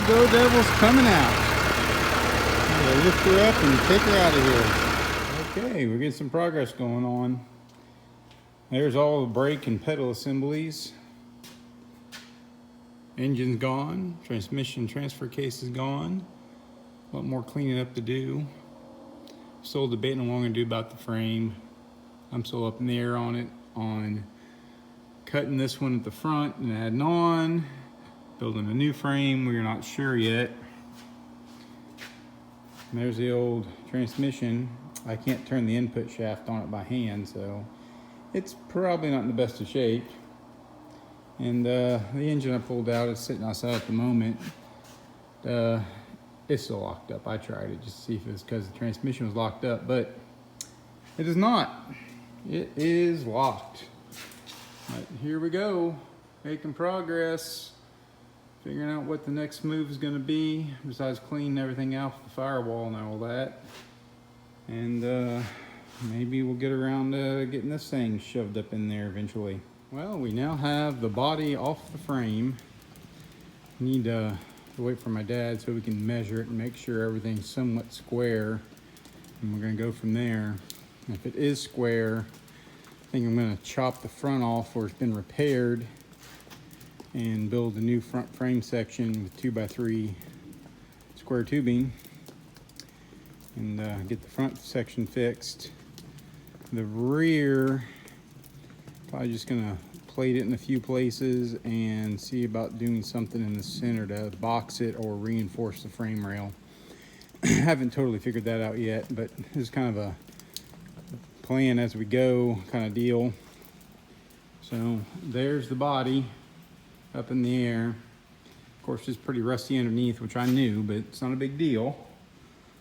the Go Devil's coming out. I'm gonna lift her up and take her out of here. Okay, we're getting some progress going on. There's all the brake and pedal assemblies. Engine's gone. Transmission transfer case is gone. A lot more cleaning up to do. Still debating on what I'm gonna do about the frame. I'm still up in the air on it, on cutting this one at the front and adding on, building a new frame. We're not sure yet. And there's the old transmission. I can't turn the input shaft on it by hand, so it's probably not in the best of shape. And the engine I pulled out is sitting outside at the moment. It's still locked up. I tried it just to see if it's because the transmission was locked up, but it is not. It is locked. But here we go, making progress, figuring out what the next move is going to be, besides cleaning everything off the firewall and all that. And maybe we'll get around to getting this thing shoved up in there eventually. Well, we now have the body off the frame. Need to wait for my dad so we can measure it and make sure everything's somewhat square. And we're going to go from there. If it is square, I think I'm going to chop the front off where it's been repaired and build a new front frame section with 2x3 square tubing and get the front section fixed. The rear, probably just going to plate it in a few places and see about doing something in the center to box it or reinforce the frame rail. Haven't totally figured that out yet, but this is kind of a plan as we go kind of deal. So there's the body up in the air. Of course, it's pretty rusty underneath, which I knew, but it's not a big deal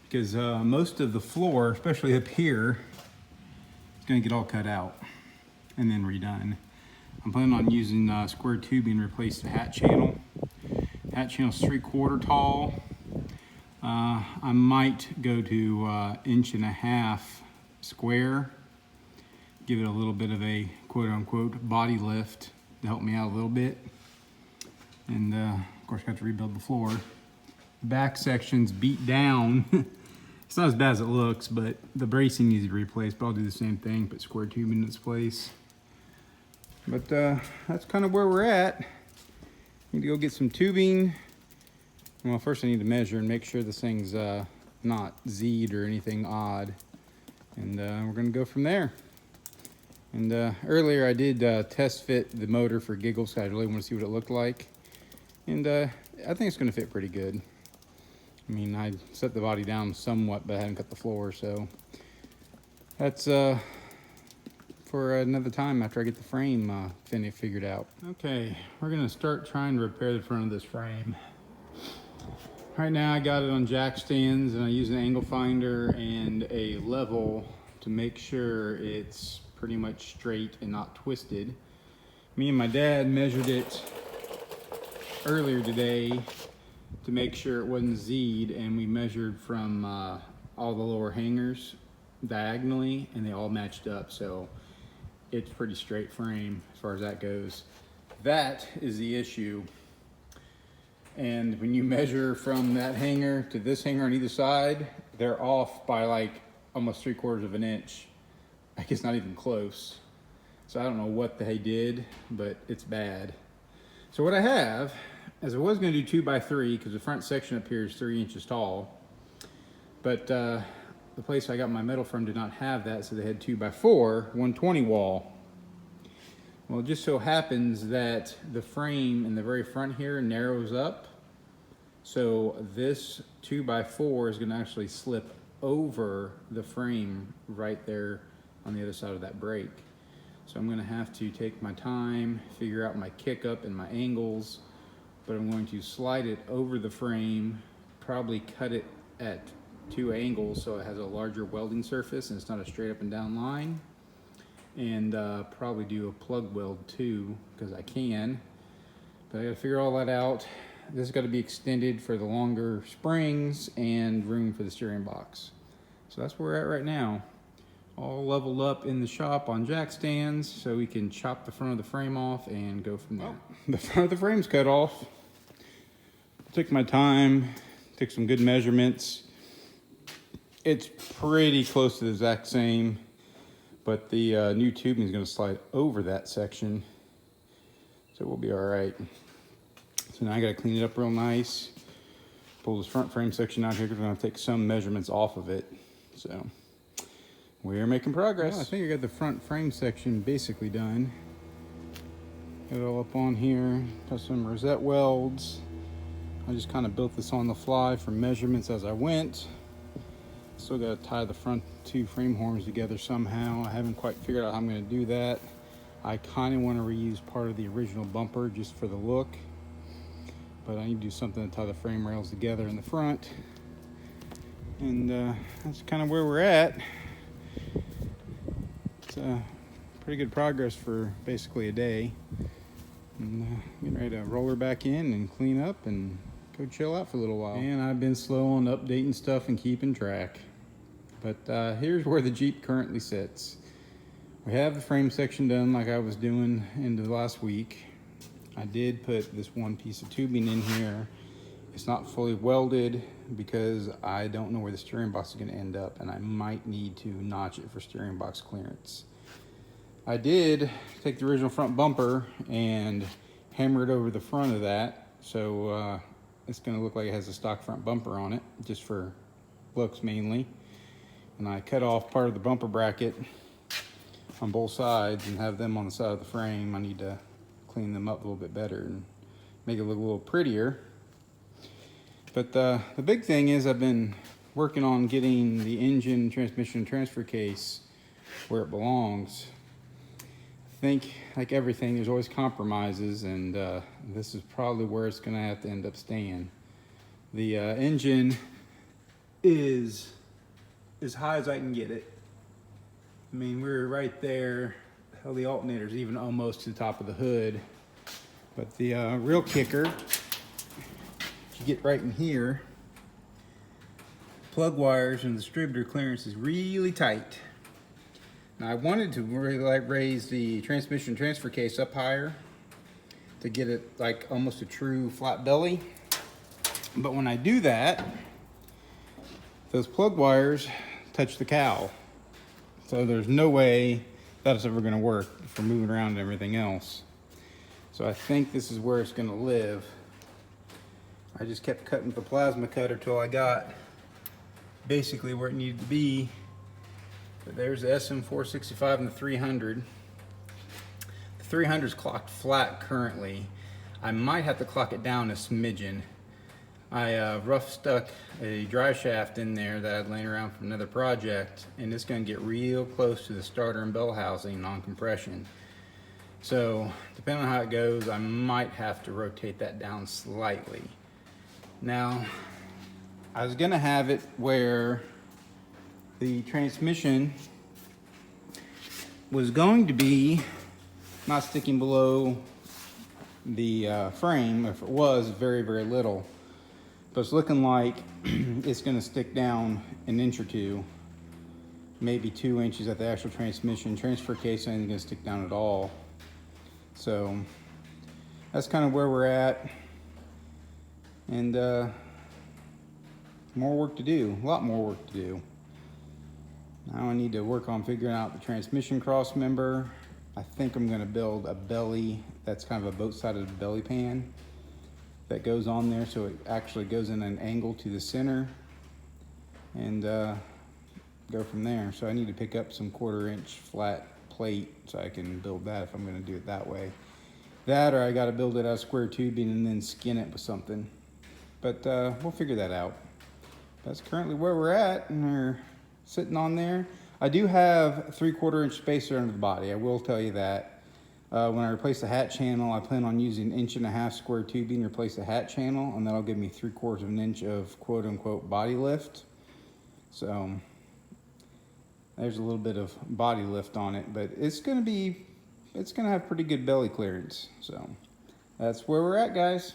because most of the floor, especially up here, is going to get all cut out and then redone. I'm planning on using square tubing to replace the hat channel. The hat channel's 3/4 tall. I might go to 1.5 inches square, give it a little bit of a quote-unquote body lift to help me out a little bit. And of course, I have to rebuild the floor. The back section's beat down. It's not as bad as it looks, but the bracing needs to be replaced, but I'll do the same thing, put square tubing in its place. But that's kind of where we're at. Need to go get some tubing. Well, first I need to measure and make sure this thing's not Z'd or anything odd. And we're gonna go from there. And earlier I did test fit the motor for giggles, so I really want to see what it looked like. And I think it's gonna fit pretty good. I mean, I set the body down somewhat, but I hadn't cut the floor, so that's for another time after I get the frame figured out. Okay, we're gonna start trying to repair the front of this frame. Right now I got it on jack stands and I use an angle finder and a level to make sure it's pretty much straight and not twisted. Me and my dad measured it earlier today to make sure it wasn't Z'd, and we measured from all the lower hangers diagonally and they all matched up, so it's pretty straight frame as far as that goes. That is the issue. And when you measure from that hanger to this hanger on either side, they're off by like almost 3/4 of an inch. Like it's not even close. So I don't know what they did, but it's bad. So what I have, as I was gonna do 2x3, because the front section up here is 3 inches tall, but the place I got my metal from did not have that, so they had 2x4, 120 wall. Well, it just so happens that the frame in the very front here narrows up. So this 2x4 is gonna actually slip over the frame right there on the other side of that brake. So I'm gonna have to take my time, figure out my kick up and my angles, but I'm going to slide it over the frame, probably cut it at 2 angles so it has a larger welding surface and it's not a straight up and down line. And probably do a plug weld too, because I can. But I gotta figure all that out. This has got to be extended for the longer springs and room for the steering box. So that's where we're at right now. All leveled up in the shop on jack stands, so we can chop the front of the frame off and go from there. Well, the front of the frame's cut off. Took my time, took some good measurements. It's pretty close to the exact same, but the new tubing is going to slide over that section, so we'll be all right. So now I got to clean it up real nice. Pull this front frame section out here because I'm going to take some measurements off of it. So we're making progress. Well, I think I got the front frame section basically done. Got it all up on here. Got some rosette welds. I just kind of built this on the fly from measurements as I went. Still got to tie the front two frame horns together somehow. I haven't quite figured out how I'm going to do that. I kind of want to reuse part of the original bumper just for the look, but I need to do something to tie the frame rails together in the front. And that's kind of where we're at. It's pretty good progress for basically a day. And getting ready to roll her back in and clean up and go chill out for a little while. And I've been slow on updating stuff and keeping track. But here's where the Jeep currently sits. We have the frame section done like I was doing into the last week. I did put this one piece of tubing in here. It's not fully welded because I don't know where the steering box is going to end up, and I might need to notch it for steering box clearance. I did take the original front bumper and hammer it over the front of that, so it's going to look like it has a stock front bumper on it, just for looks mainly. And I cut off part of the bumper bracket on both sides and have them on the side of the frame. I need to clean them up a little bit better and make it look a little prettier. But the big thing is I've been working on getting the engine, transmission, transfer case where it belongs. I think, like everything, there's always compromises, and this is probably where it's going to have to end up staying. The engine is as high as I can get it. I mean, we're right there. Hell, the alternator's even almost to the top of the hood. But the real kicker, you get right in here, plug wires and distributor clearance is really tight. Now I wanted to really raise the transmission transfer case up higher to get it like almost a true flat belly. But when I do that, those plug wires touch the cowl. So there's no way that's ever gonna work for moving around and everything else. So I think this is where it's gonna live. I just kept cutting with the plasma cutter till I got basically where it needed to be. But there's the SM465 and the 300. The 300 is clocked flat currently. I might have to clock it down a smidgen. I rough stuck a drive shaft in there that I'd laying around from another project, and it's going to get real close to the starter and bell housing on compression. So depending on how it goes, I might have to rotate that down slightly. Now, I was going to have it where the transmission was going to be not sticking below the frame. If it was, very, very little. But it's looking like it's going to stick down an inch or two, maybe 2 inches at the actual transmission. Transfer case ain't going to stick down at all. So that's kind of where we're at. And more work to do, a lot more work to do. Now I need to work on figuring out the transmission cross member. I think I'm going to build a belly that's kind of a boat-sided belly pan that goes on there, so it actually goes in an angle to the center, and go from there. So I need to pick up some 1/4 inch flat plate so I can build that if I'm going to do it that way. That, or I got to build it out of square tubing and then skin it with something. But we'll figure that out. That's currently where we're at, and we're sitting on there. I do have 3/4 inch spacer under the body, I will tell you that. When I replace the hat channel, I plan on using 1.5 inch square tubing to replace the hat channel, and that'll give me 3/4 of an inch of quote unquote body lift. So there's a little bit of body lift on it, but it's gonna have pretty good belly clearance. So that's where we're at, guys.